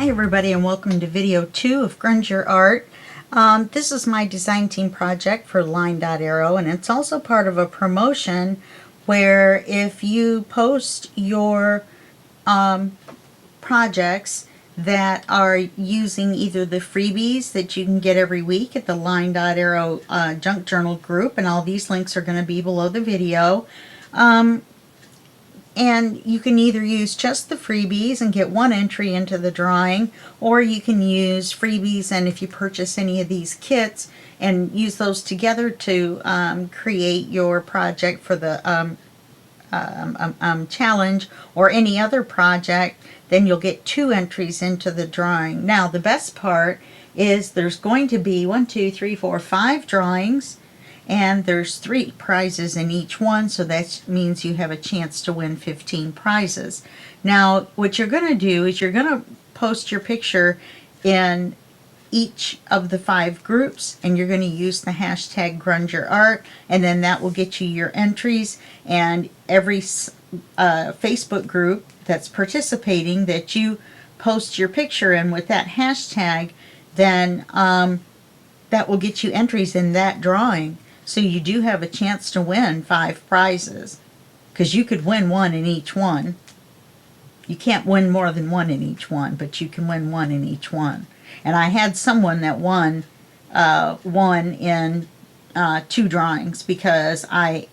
Hi everybody, and welcome to video 2 of Grunge Your Art. This is my design team project for LineDotArrow, and it's also part of a promotion where if you post your projects that are using either the freebies that you can get every week at the LineDotArrow junk journal group, and all these links are going to be below the video. And you can either use just the freebies and get one entry into the drawing, or you can use freebies, and if you purchase any of these kits and use those together to create your project for the challenge or any other project, then you'll get 2 entries into the drawing. Now the best part is there's going to be 5 drawings, and there's 3 prizes in each one, so that means you have a chance to win 15 prizes. Now what you're going to do is you're going to post your picture in each of the 5 groups, and you're going to use the hashtag GrungeYourArt, and then that will get you your entries. And every Facebook group that's participating that you post your picture in with that hashtag, then that will get you entries in that drawing. So you do have a chance to win 5 prizes, because you could win 1 in each one. You can't win more than 1 in each one, but you can win 1 in each one. And I had someone that won in 2 drawings, because I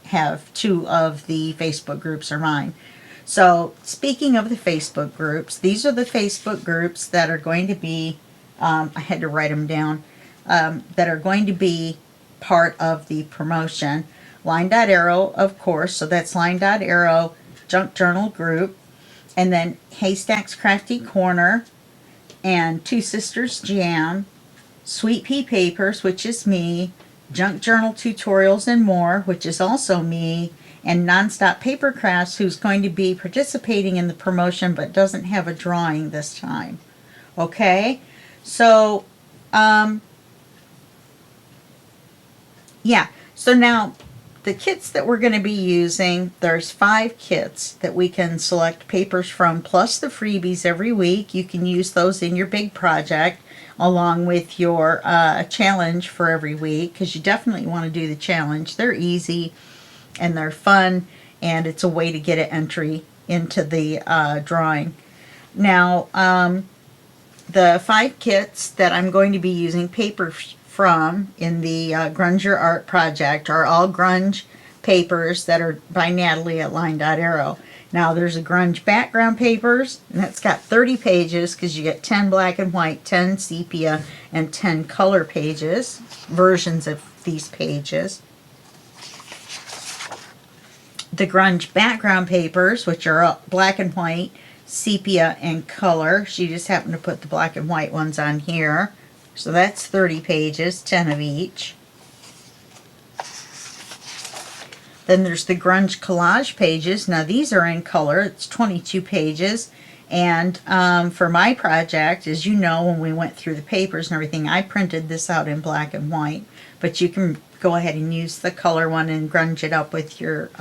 have 2 of the Facebook groups are mine. So speaking of the Facebook groups, these are the Facebook groups that are going to be, I had to write them down, that are going to be part of the promotion. LineDotArrow, of course, so that's LineDotArrow Junk Journal Group, and then Haystack's Crafty Corner, and Two Sisters Jam, Sweet Pea Papers, which is me, Junk Journal Tutorials and More, which is also me, and Nonstop Paper Crafts, who's going to be participating in the promotion but doesn't have a drawing this time. Okay, so yeah, so now the kits that we're going to be using, there's 5 kits that we can select papers from, plus the freebies every week. You can use those in your big project along with your challenge for every week, because you definitely want to do the challenge. They're easy and they're fun, and it's a way to get an entry into the drawing. Now the 5 kits that I'm going to be using papers from in the Grunge Your Art project are all grunge papers that are by Natalie at LineDotArrow. Now there's a grunge background papers, and that's got 30 pages, because you get 10 black and white, 10 sepia, and 10 color pages, versions of these pages. The grunge background papers, which are black and white, sepia, and color. She just happened to put the black and white ones on here. So that's 30 pages, 10 of each. Then there's the grunge collage pages. Now these are in color. It's 22 pages. And for my project, as you know, when we went through the papers and everything, I printed this out in black and white. But you can go ahead and use the color one and grunge it up with your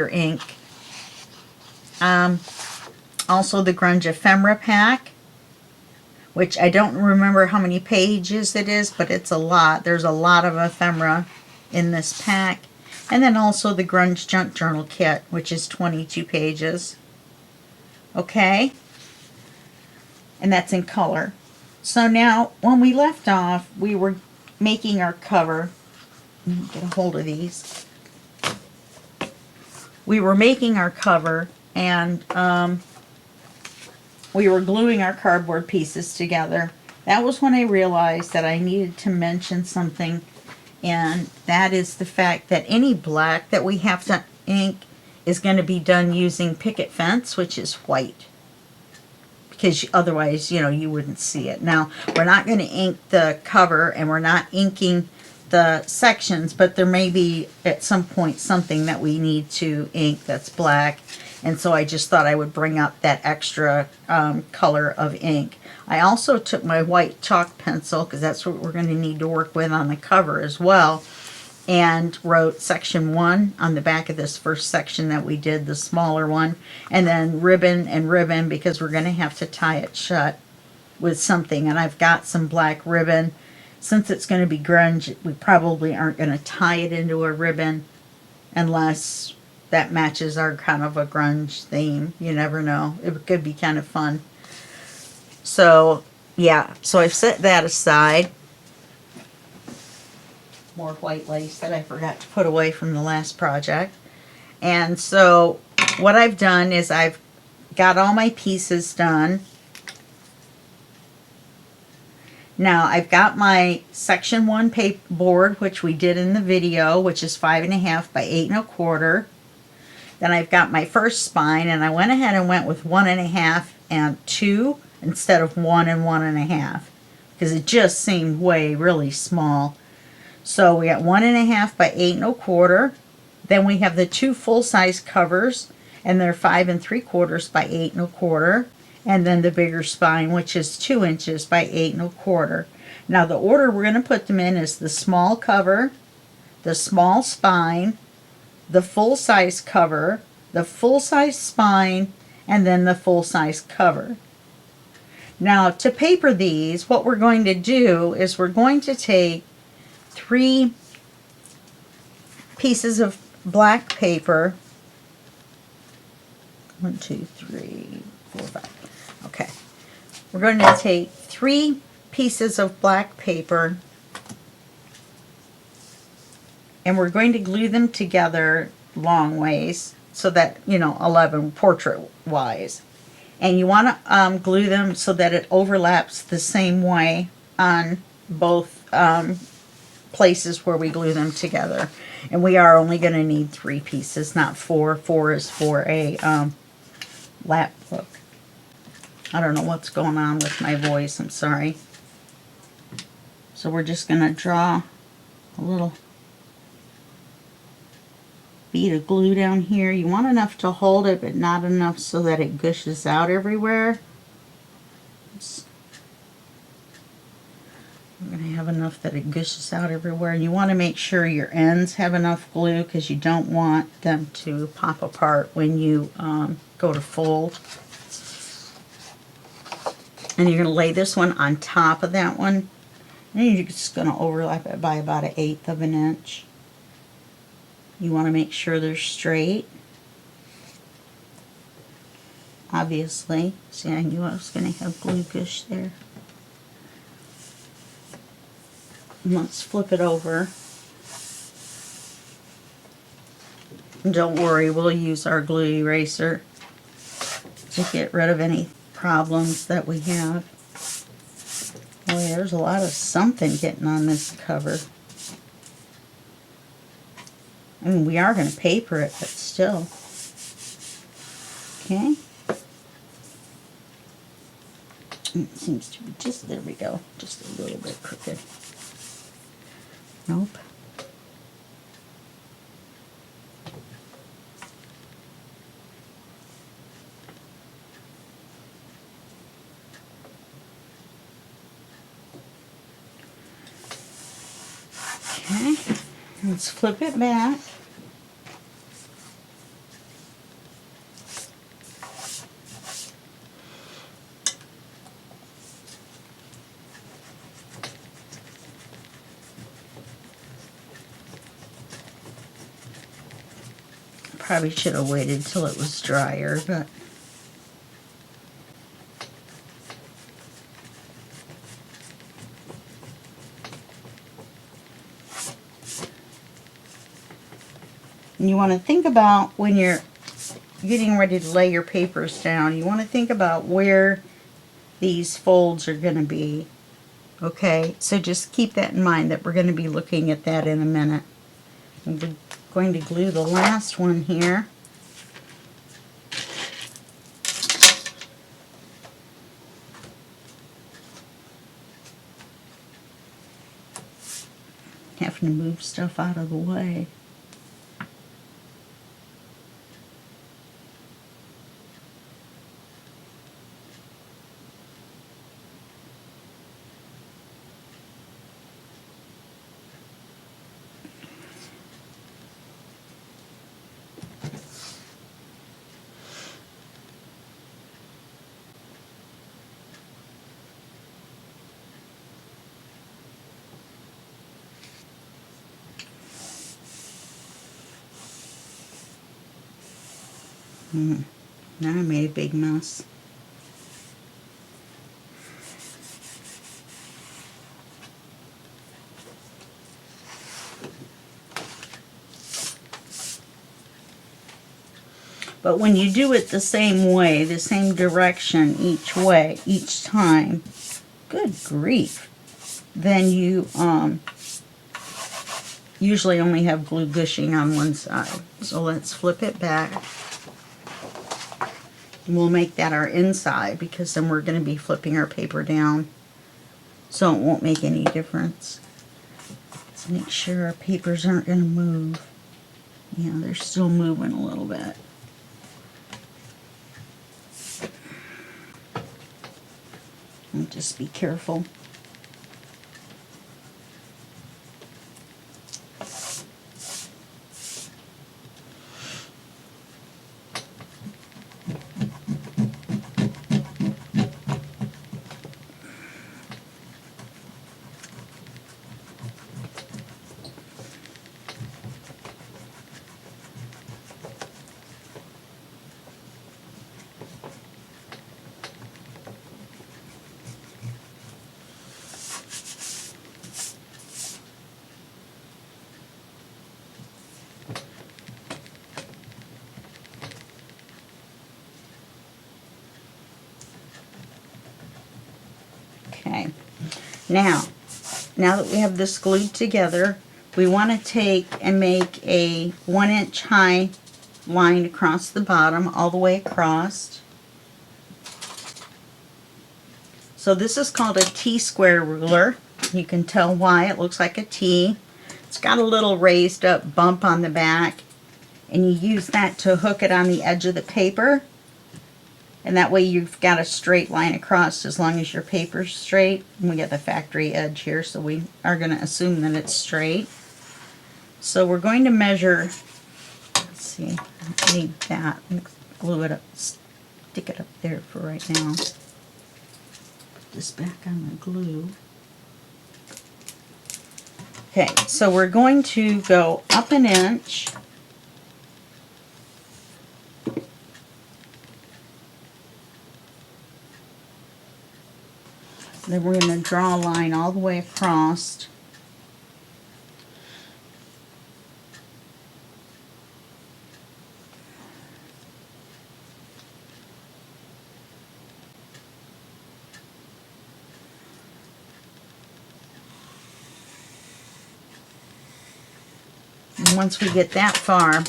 ink. Also the grunge ephemera pack, which I don't remember how many pages it is, but it's a lot. There's a lot of ephemera in this pack. And then also the Grunge Junk Journal Kit, which is 22 pages. Okay? And that's in color. So now, when we left off, we were making our cover. Get a hold of these. We were making our cover, and we were gluing our cardboard pieces together. That was when I realized that I needed to mention something, and that is the fact that any black that we have to ink is going to be done using picket fence, which is white, because otherwise, you know, you wouldn't see it. Now, we're not going to ink the cover, and we're not inking the sections, but there may be at some point something that we need to ink that's black. And so I just thought I would bring up that extra color of ink. I also took my white chalk pencil, because that's what we're going to need to work with on the cover as well. and wrote section 1 on the back of this first section that we did, the smaller one, and then ribbon and ribbon, because we're going to have to tie it shut with something. And I've got some black ribbon. Since it's going to be grunge, we probably aren't going to tie it into a ribbon unless that matches our kind of a grunge theme. You never know. It could be kind of fun. So yeah, so I've set that aside. More white lace that I forgot to put away from the last project. And so what I've done is I've got all my pieces done. Now I've got my section 1 paper board, which we did in the video, which is 5.5 by 8 1/4. Then I've got my first spine, and I went ahead and went with 1.5 and 2 instead of 1 and 1.5, because it just seemed really small. So we got 1.5 by 8 1/4. Then we have the 2 full-size covers, and they're 5 3/4 by 8 1/4. And then the bigger spine, which is 2 inches by 8 1/4. Now the order we're going to put them in is the small cover, the small spine, the full-size cover, the full-size spine, and then the full-size cover. Now to paper these, what we're going to do is we're going to take 3 pieces of black paper. 1, 2, 3, 4, 5. Okay. We're going to take 3 pieces of black paper, and we're going to glue them together long ways so that, 11 portrait wise. And you want to glue them so that it overlaps the same way on both places where we glue them together. And we are only going to need 3 pieces, not 4. 4 is for a lap book. I don't know what's going on with my voice, I'm sorry. So we're just going to draw a little bead of glue down here. You want enough to hold it, but not enough so that it gushes out everywhere. We're going to have enough that it gushes out everywhere. And you want to make sure your ends have enough glue, because you don't want them to pop apart when you go to fold. And you're going to lay this one on top of that one. And you're just going to overlap it by about 1/8 of an inch. You want to make sure they're straight. Obviously. See, I knew I was going to have glue gush there. And let's flip it over. And don't worry, we'll use our glue eraser to get rid of any problems that we have. Oh, yeah, there's a lot of something getting on this cover. I mean, we are going to paper it, but still. Okay. It seems to be just, there we go, just a little bit crooked. Nope. Okay, let's flip it back. Probably should have waited till it was drier, but and you want to think about when you're getting ready to lay your papers down, you want to think about where these folds are going to be. Okay, so just keep that in mind, that we're going to be looking at that in a minute. I'm going to glue the last one here. Having to move stuff out of the way. Now I made a big mess. But when you do it the same way, the same direction each time, good grief, then you usually only have glue gushing on one side. So let's flip it back. We'll make that our inside, because then we're going to be flipping our paper down, so it won't make any difference. Let's make sure our papers aren't going to move. Yeah, they're still moving a little bit. And just be careful. Okay, now that we have this glued together, we want to take and make a 1-inch high line across the bottom, all the way across. So this is called a T-square ruler. You can tell why it looks like a T. It's got a little raised up bump on the back, and you use that to hook it on the edge of the paper. And that way you've got a straight line across as long as your paper's straight. And we got the factory edge here, so we are going to assume that it's straight. So we're going to measure, let's see, I need that. Glue it up, stick it up there for right now. Put this back on the glue. Okay, so we're going to go up 1 inch. Then we're going to draw a line all the way across. And once we get that far,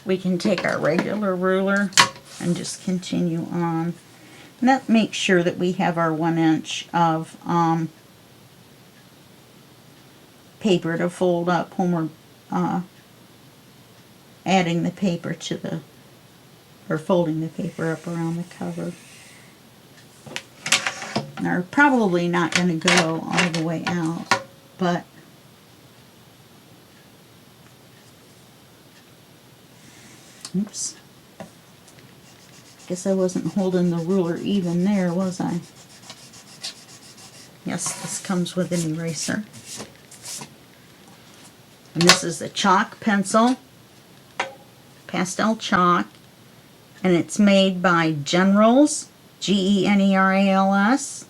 we can take our regular ruler and just continue on. And that makes sure that we have our 1 inch of paper to fold up when we're adding the paper to the, or folding the paper up around the cover. Now, we're probably not going to go all the way out, but oops. Guess I wasn't holding the ruler even there, was I? Yes, this comes with an eraser. And this is a chalk pencil, pastel chalk, and it's made by Generals, Generals,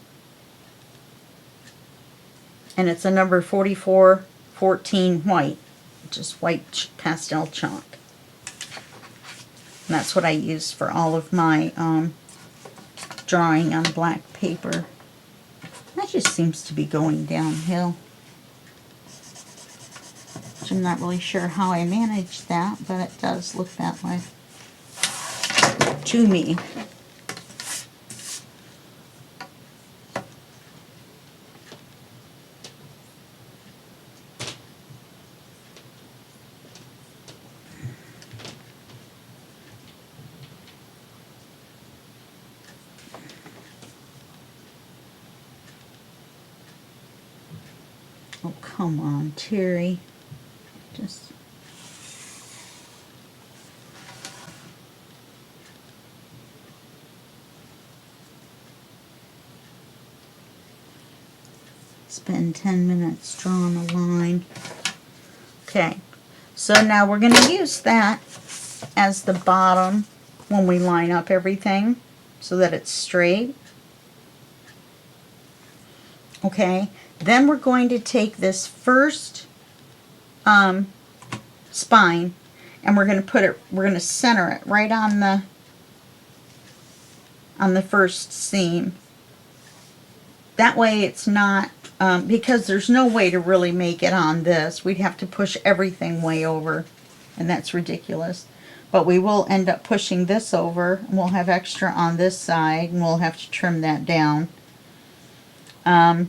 and it's a number 4414 white, which is white pastel chalk. And that's what I use for all of my drawing on black paper. That just seems to be going downhill. Which I'm not really sure how I managed that, but it does look that way to me. Oh, come on, Terry. Just... spend 10 minutes drawing a line. Okay, So now we're going to use that as the bottom when we line up everything so that it's straight. Okay, then we're going to take this first spine and we're going to center it right on the first seam. That way it's not, because there's no way to really make it on this. We'd have to push everything way over, and that's ridiculous. But we will end up pushing this over, and we'll have extra on this side, and we'll have to trim that down. And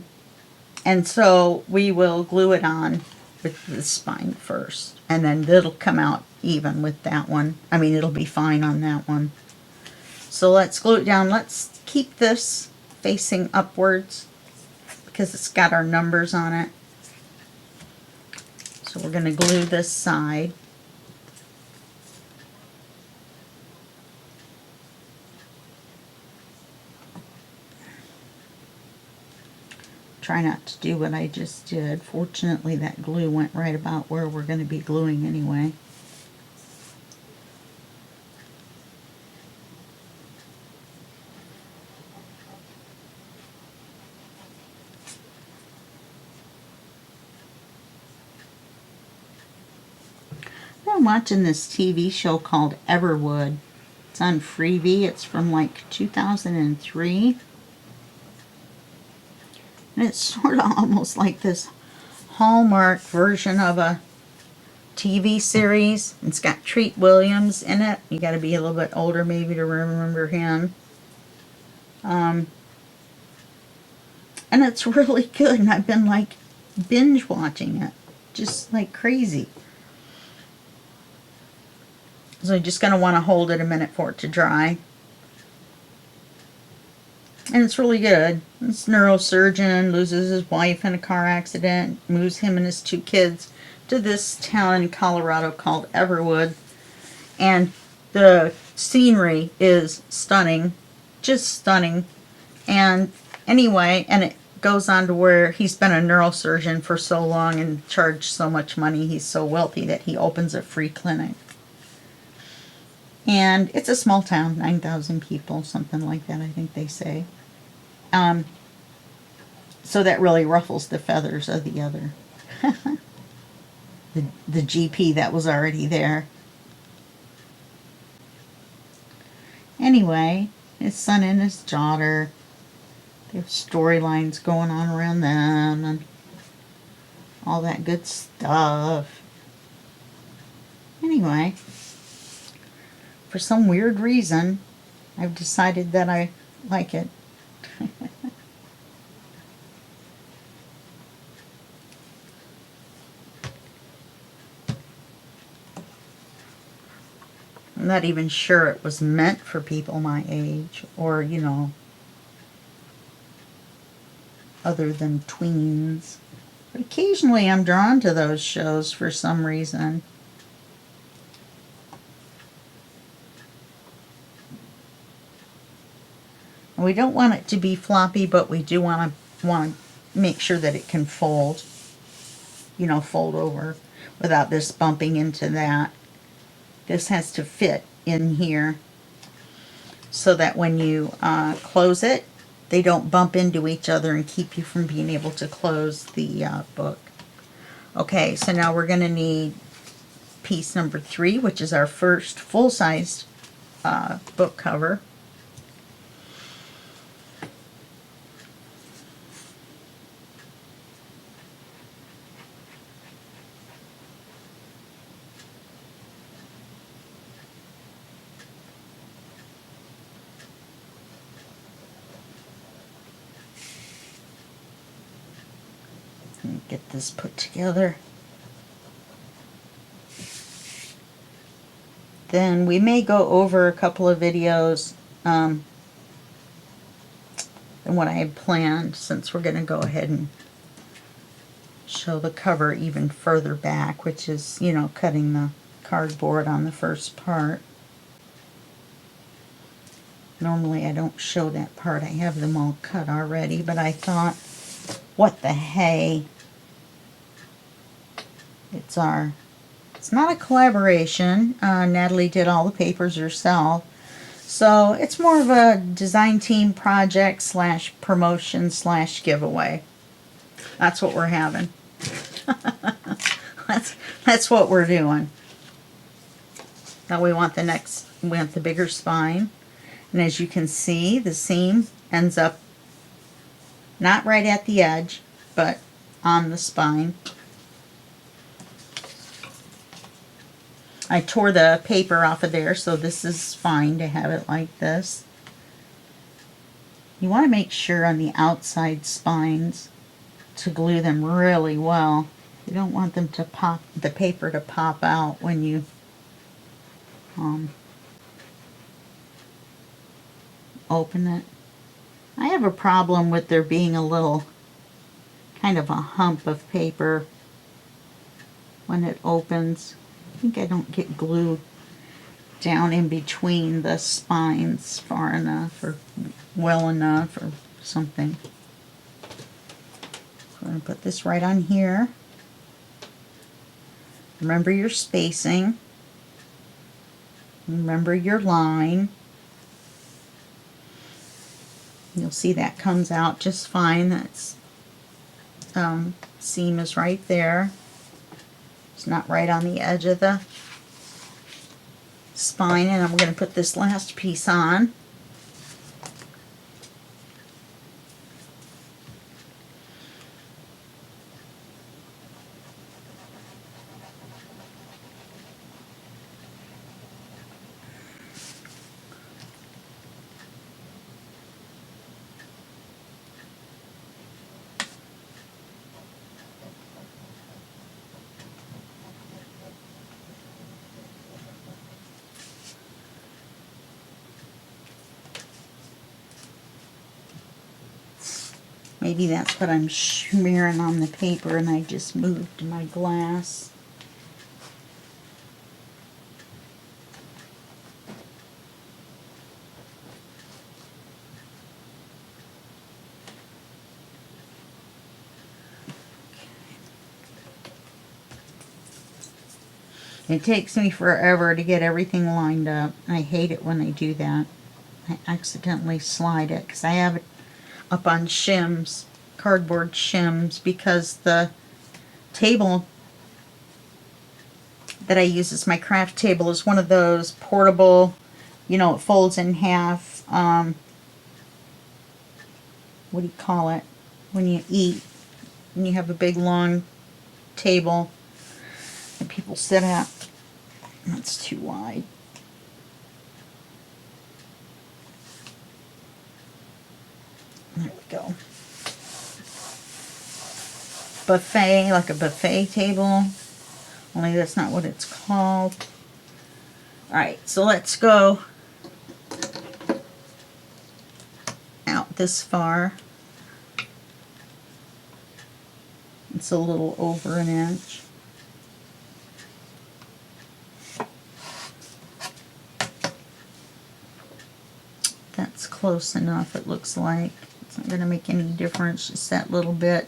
so we will glue it on with the spine first, and then it'll come out even with that one. I mean, it'll be fine on that one. So let's glue it down. Let's keep this facing upwards because it's got our numbers on it. So we're going to glue this side. Try not to do what I just did. Fortunately, that glue went right about where we're going to be gluing anyway. I'm watching this TV show called Everwood. It's on Freebie. It's from like 2003. And it's sort of almost like this Hallmark version of a TV series. It's got Treat Williams in it. You got to be a little bit older maybe to remember him. And it's really good. And I've been like binge watching it. Just like crazy. So you're just going to want to hold it a minute for it to dry. And it's really good. This neurosurgeon loses his wife in a car accident, moves him and his 2 kids to this town in Colorado called Everwood. And the scenery is stunning, just stunning. And anyway, and it goes on to where he's been a neurosurgeon for so long and charged so much money, he's so wealthy that he opens a free clinic. And it's a small town, 9,000 people, something like that, I think they say. So that really ruffles the feathers of the other. the GP that was already there. Anyway, his son and his daughter, they have storylines going on around them and all that good stuff. Anyway, for some weird reason, I've decided that I like it. I'm not even sure it was meant for people my age, or, you know, other than tweens. But occasionally I'm drawn to those shows for some reason. We don't want it to be floppy, but we do want to make sure that it can fold, you know, fold over without this bumping into that. This has to fit in here so that when you close it, they don't bump into each other and keep you from being able to close the book. Okay, so now we're going to need piece number 3, which is our first full-sized book cover. Get this put together. Then we may go over a couple of videos than what I had planned, since we're going to go ahead and show the cover even further back, which is, you know, cutting the cardboard on the first part. Normally I don't show that part. I have them all cut already, but I thought, what the hey? It's It's not a collaboration. Natalie did all the papers herself. So it's more of a design team project slash promotion slash giveaway. That's what we're having. that's what we're doing. Now we want the bigger spine. And as you can see, the seam ends up not right at the edge, but on the spine. I tore the paper off of there, so this is fine to have it like this. You want to make sure on the outside spines to glue them really well. You don't want them to pop, the paper to pop out when you open it. I have a problem with there being a little kind of a hump of paper when it opens. I think I don't get glue down in between the spines far enough or well enough or something. I'm going to put this right on here. Remember your spacing. Remember your line. You'll see that comes out just fine. That's seam is right there. It's not right on the edge of the spine, and I'm going to put this last piece on. Maybe that's what I'm smearing on the paper and I just moved my glass. It takes me forever to get everything lined up. I hate it when I do that. I accidentally slide it because I have it up on shims, cardboard shims, because the table that I use as my craft table is one of those portable, you know, it folds in half, what do you call it, when you eat, and you have a big long table that people sit at. That's too wide. There we go. Buffet, like a buffet table. Only that's not what it's called. Alright, so let's go out this far. It's a little over an inch. That's close enough, it looks like. It's not going to make any difference, just that little bit.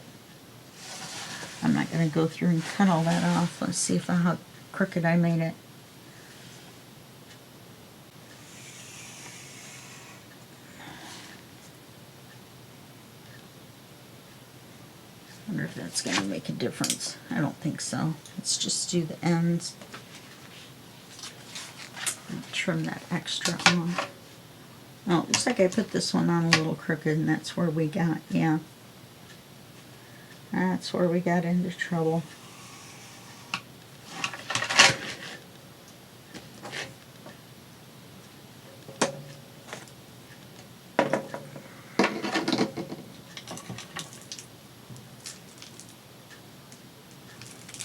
I'm not going to go through and cut all that off. Let's see how crooked I made it. I wonder if that's going to make a difference. I don't think so. Let's just do the ends. Trim that extra on. Oh, it looks like I put this one on a little crooked, and that's where we got, yeah. That's where we got into trouble.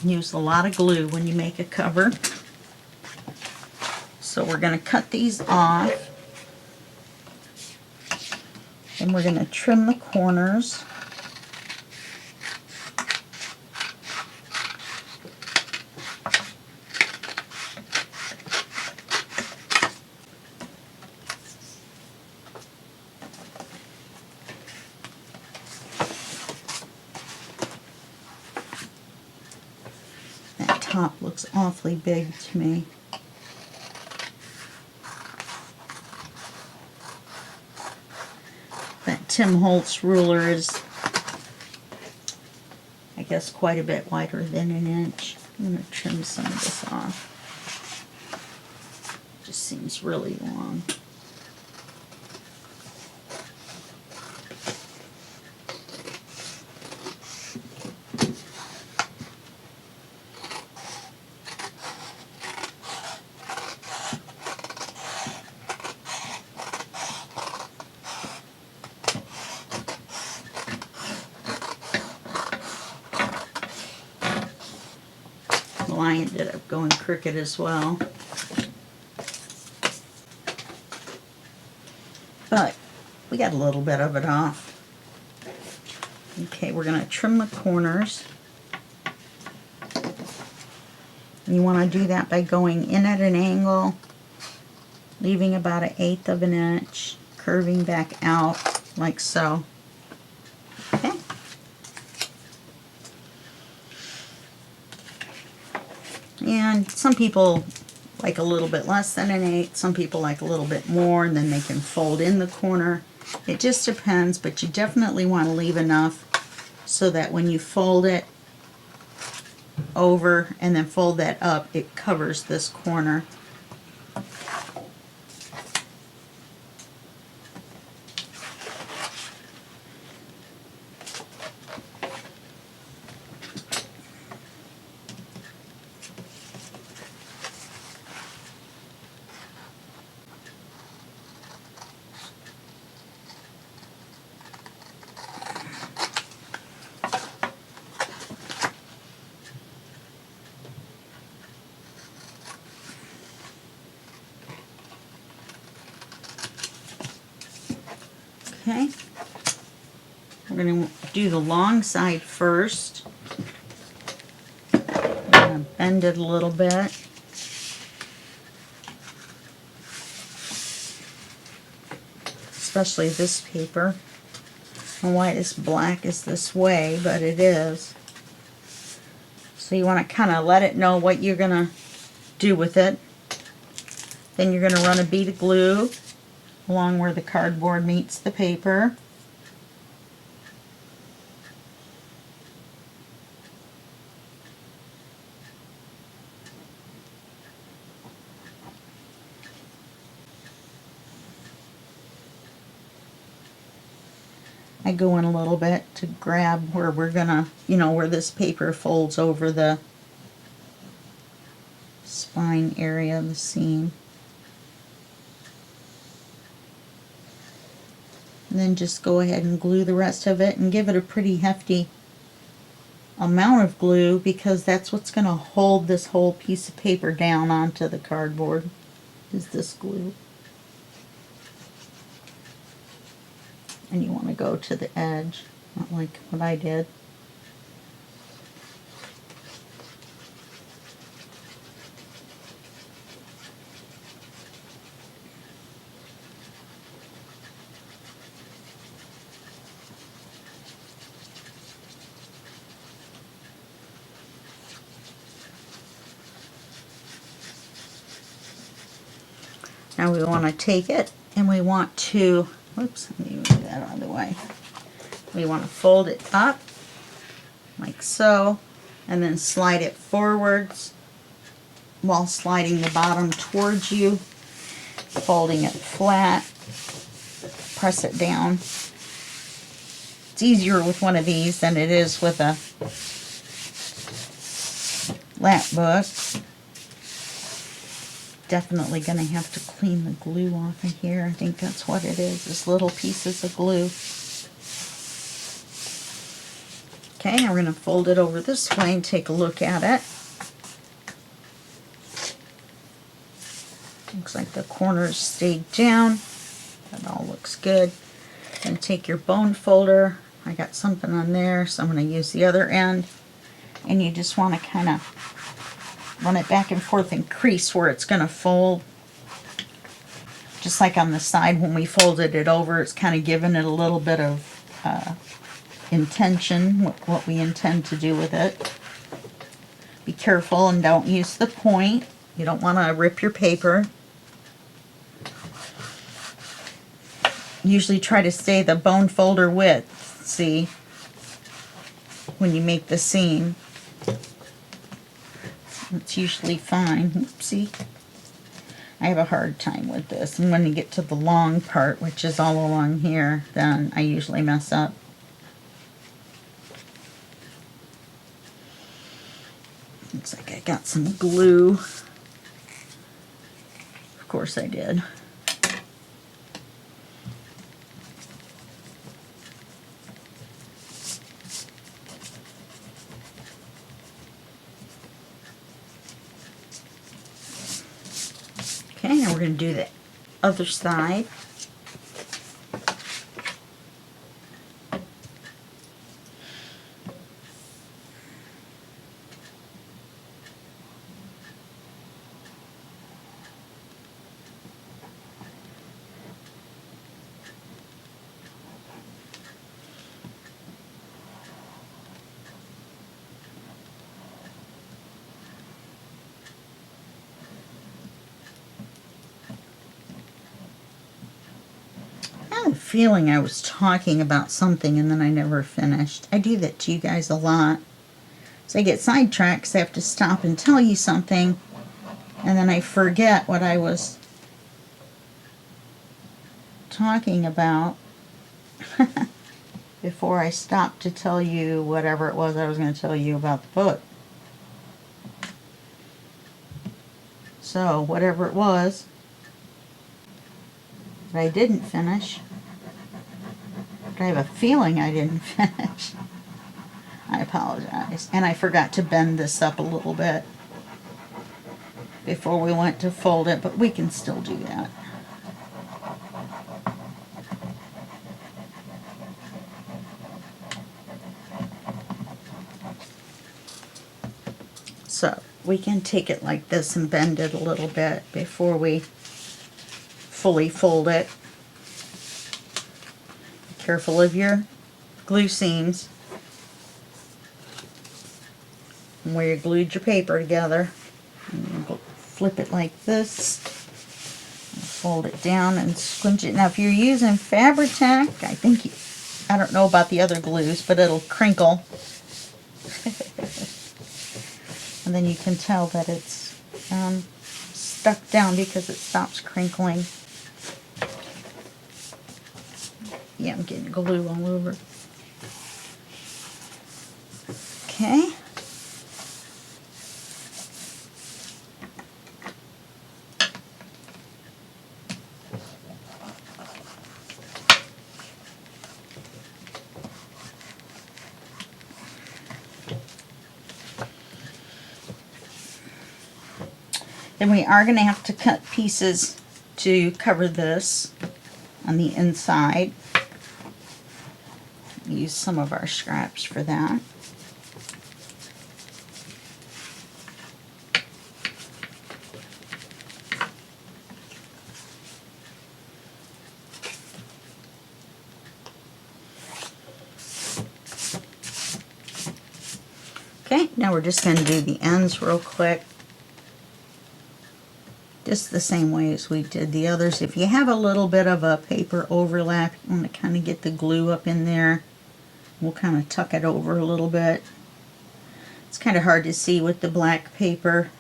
Use a lot of glue when you make a cover. So we're going to cut these off. And we're going to trim the corners. top looks awfully big to me. That Tim Holtz ruler is, I guess, quite a bit wider than an inch. I'm going to trim some of this off. Just seems really long. I ended up going crooked as well. But we got a little bit of it off. Okay, we're going to trim the corners. And you want to do that by going in at an angle, leaving about 1/8 of an inch, curving back out like so. Okay. And some people like a little bit less than 1/8, some people like a little bit more, and then they can fold in the corner. It just depends, but you definitely want to leave enough so that when you fold it over and then fold that up, it covers this corner. Okay, we're going to do the long side first. I'm going to bend it a little bit. Especially this paper. I don't know why it's black is this way, but it is. So you want to kind of let it know what you're going to do with it. Then you're going to run a bead of glue along where the cardboard meets the paper. I go in a little bit to grab where we're gonna, where this paper folds over the spine area of the seam. And then just go ahead and glue the rest of it and give it a pretty hefty amount of glue, because that's what's going to hold this whole piece of paper down onto the cardboard, is this glue. And you want to go to the edge, not like what I did. Now we want to take it and we want to, whoops, let me move that out of the way. We want to fold it up like so, and then slide it forwards while sliding the bottom towards you, folding it flat, press it down. It's easier with one of these than it is with a lap book. Definitely going to have to clean the glue off of here. I think that's what it is little pieces of glue. Okay, now we're going to fold it over this way and take a look at it. Looks like the corners stayed down. That all looks good. Then take your bone folder. I got something on there, so I'm going to use the other end. And you just want to kind of run it back and forth and crease where it's going to fold. Just like on the side when we folded it over, it's kind of giving it a little bit of intention, what we intend to do with it. Be careful and don't use the point. You don't want to rip your paper. Usually try to stay the bone folder width, see, when you make the seam. It's usually fine. Oopsie. I have a hard time with this. And when you get to the long part, which is all along here, then I usually mess up. Looks like I got some glue. Of course I did. Okay, now we're going to do the other side. I have a feeling I was talking about something and then I never finished. I do that to you guys a lot. So I get sidetracked because I have to stop and tell you something and then I forget what I was talking about before I stop to tell you whatever it was I was going to tell you about the book. So whatever it was that I didn't finish, but I have a feeling I didn't finish. I apologize. And I forgot to bend this up a little bit before we went to fold it, but we can still do that. So we can take it like this and bend it a little bit before we fully fold it. Be careful of your glue seams and where you glued your paper together. And you flip it like this, fold it down and squinch it. Now if you're using Fabri-Tac, I think I don't know about the other glues, but it'll crinkle. And then you can tell that it's stuck down because it stops crinkling. Yeah, I'm getting glue all over. Okay. Then we are going to have to cut pieces to cover this on the inside. Use some of our scraps for that. Okay, now we're just going to do the ends real quick. Just the same way as we did the others. If you have a little bit of a paper overlap, you want to kind of get the glue up in there. We'll kind of tuck it over a little bit. It's kind of hard to see with the black paper.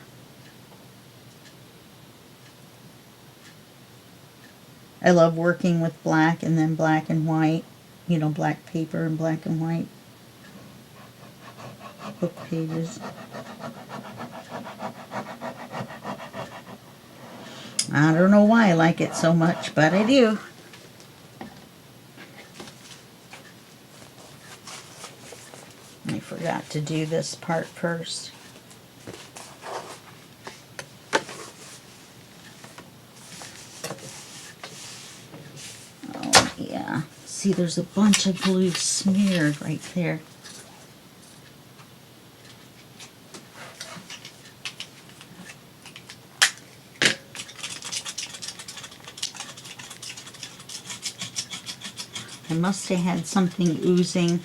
I love working with black and then black and white. You know, black paper and black and white book pages. I don't know why I like it so much, but I do. I forgot to do this part first. Oh, yeah. See, there's a bunch of glue smeared right there. I must have had something oozing.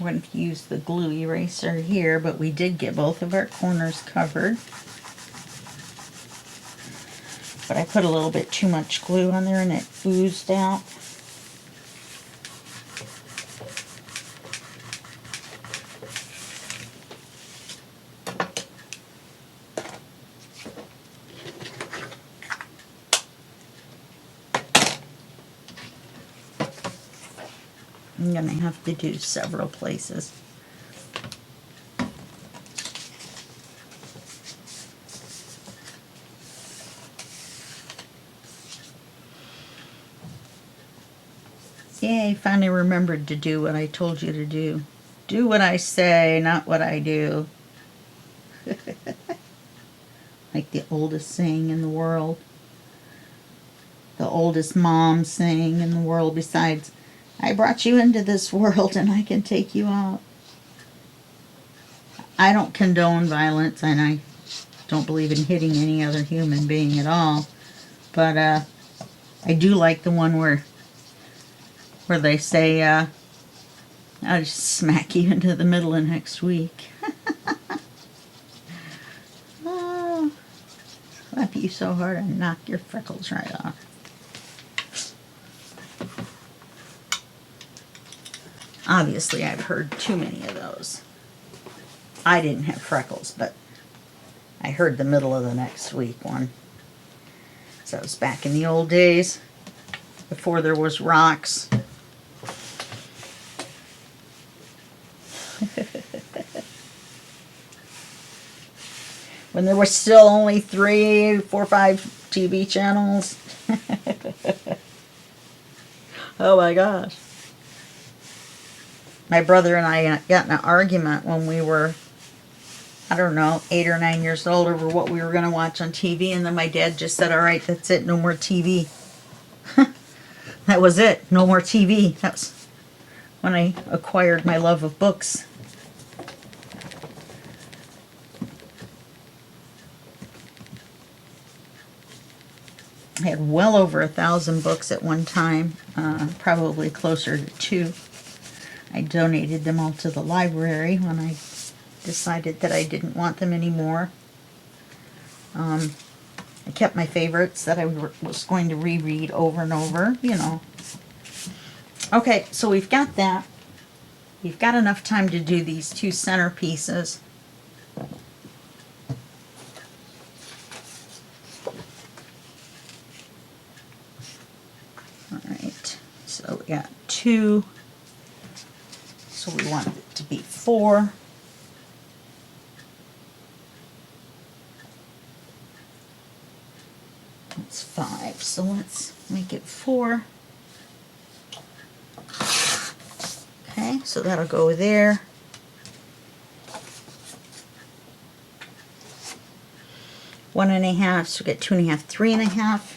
We're going to use the glue eraser here, but we did get both of our corners covered. But I put a little bit too much glue on there and it oozed out. I'm going to have to do several places. Yay, finally remembered to do what I told you to do. Do what I say, not what I do. Like the oldest saying in the world. The oldest mom saying in the world besides, I brought you into this world and I can take you out. I don't condone violence and I don't believe in hitting any other human being at all. But I do like the one where they say, I'll just smack you into the middle of next week. Oh, slap you so hard and knock your freckles right off. Obviously, I've heard too many of those. I didn't have freckles, but I heard the middle of the next week one. So it was back in the old days, before there was rocks. When there were still only 3, 4, 5 TV channels. Oh my gosh. My brother and I got in an argument when we were, I don't know, 8 or 9 years old over what we were going to watch on TV. And then my dad just said, all right, that's it, no more TV. That was it, no more TV. That was when I acquired my love of books. I had well over 1,000 books at one time, probably closer to 2. I donated them all to the library when I decided that I didn't want them anymore. I kept my favorites that I was going to reread over and over, you know. Okay, so we've got that. We've got enough time to do these 2 centerpieces. Alright, so we got 2. So we want it to be 4. That's 5. So let's make it 4. Okay, so that'll go there. One and a half, so we get 2.5, 3.5.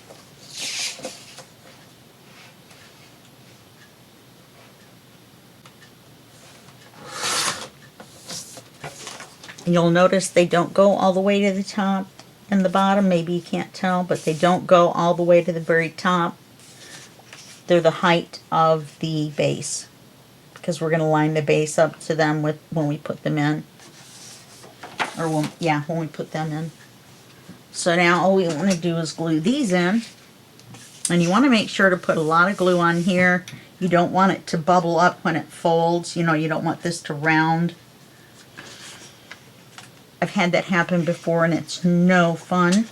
You'll notice they don't go all the way to the top and the bottom. Maybe you can't tell, but they don't go all the way to the very top. They're the height of the base, because we're going to line the base up to them with when we put them in. Or when we put them in. So now all we want to do is glue these in. And you want to make sure to put a lot of glue on here. You don't want it to bubble up when it folds. You know, you don't want this to round. I've had that happen before and it's no fun.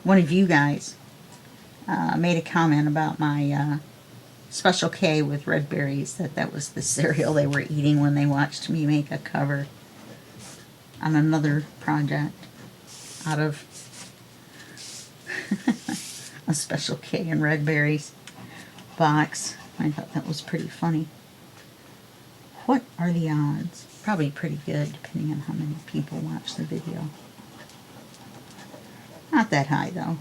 One of you guys made a comment about my Special K with red berries, that was the cereal they were eating when they watched me make a cover on another project out of a Special K and red berries box. I thought that was pretty funny. What are the odds? Probably pretty good, depending on how many people watch the video. Not that high, though,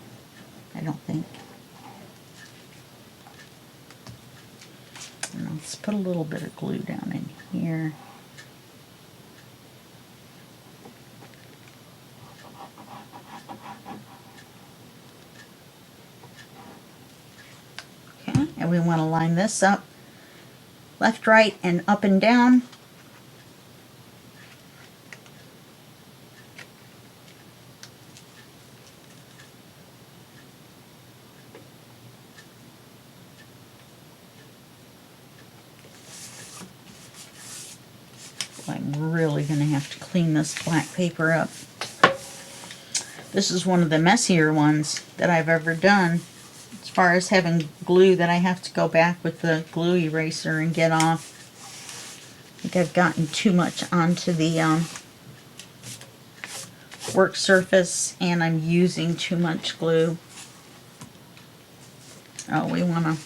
I don't think. And let's put a little bit of glue down in here. Okay, and we want to line this up, left, right, and up and down. I'm really going to have to clean this black paper up. This is one of the messier ones that I've ever done, as far as having glue that I have to go back with the glue eraser and get off. I think I've gotten too much onto the work surface, and I'm using too much glue. Oh, we want to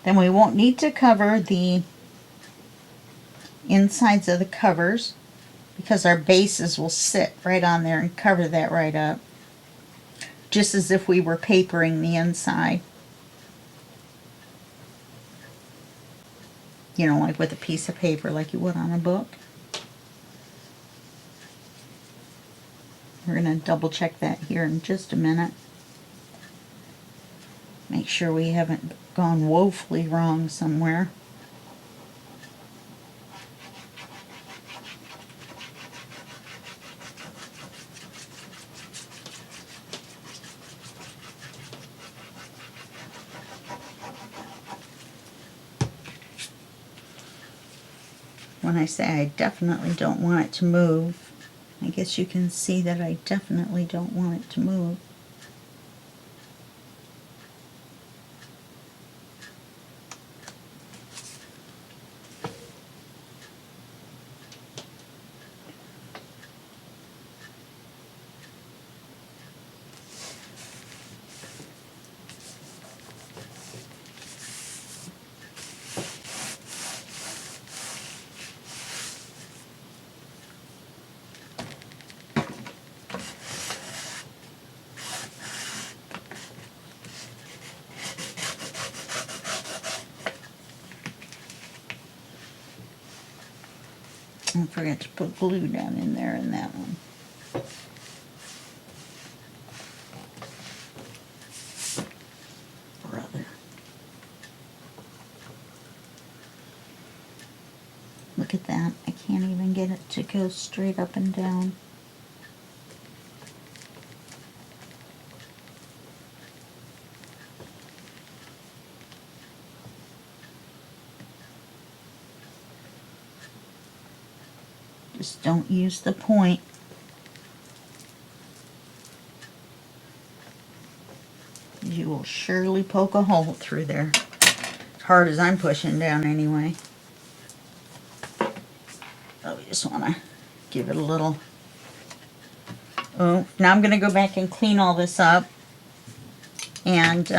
Then we won't need to cover the insides of the covers because our bases will sit right on there and cover that right up, just as if we were papering the inside. You know, like with a piece of paper like you would on a book. We're going to double check that here in just a minute. Make sure we haven't gone woefully wrong somewhere. When I say I definitely don't want it to move, I guess you can see that I definitely don't want it to move. I forgot to put glue down in there in that one. Brother. Look at that. I can't even get it to go straight up and down. Just don't use the point. You will surely poke a hole through there. As hard as I'm pushing down anyway. So we just want to give it a little... Oh, now I'm going to go back and clean all this up. And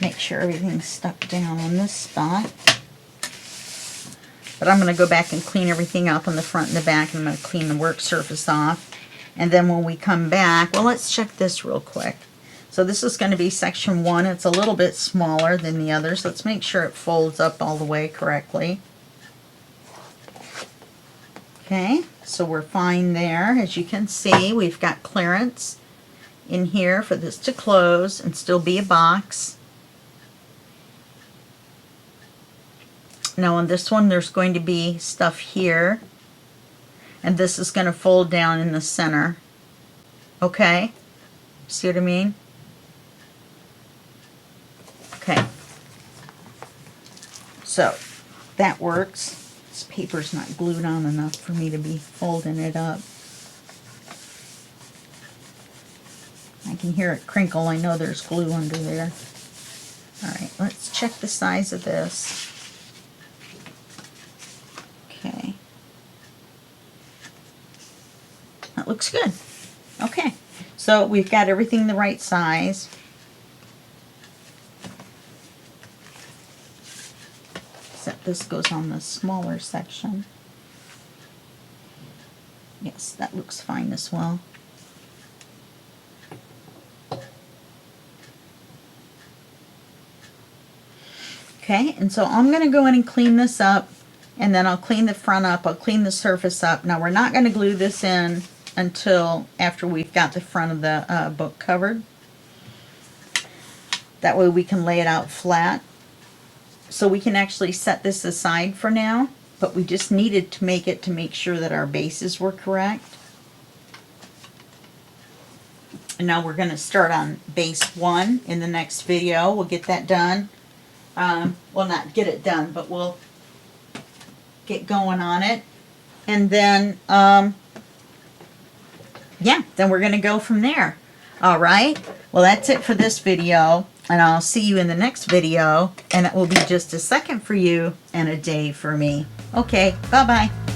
make sure everything's stuck down on this spot. But I'm going to go back and clean everything up on the front and the back, and I'm going to clean the work surface off And then when we come back, well, let's check this real quick. So this is going to be section 1. It's a little bit smaller than the others. Let's make sure it folds up all the way correctly. Okay, so we're fine there. As you can see, we've got clearance in here for this to close and still be a box. Now on this one, there's going to be stuff here, and this is going to fold down in the center. Okay, see what I mean? Okay, so that works. This paper's not glued on enough for me to be folding it up. I can hear it crinkle. I know there's glue under there. Alright, let's check the size of this. Okay. That looks good. Okay, so we've got everything the right size. Except this goes on the smaller section. Yes, that looks fine as well. Okay, and so I'm going to go in and clean this up, and then I'll clean the front up, I'll clean the surface up. Now we're not going to glue this in until after we've got the front of the book covered. That way we can lay it out flat. So we can actually set this aside for now, but we just needed to make sure that our bases were correct. And now we're going to start on base 1 in the next video. We'll get that done. Well, not get it done, but we'll get going on it. And then, yeah, then we're going to go from there. All right. Well, that's it for this video. And I'll see you in the next video. And it will be just a second for you and a day for me. Okay. Bye-bye.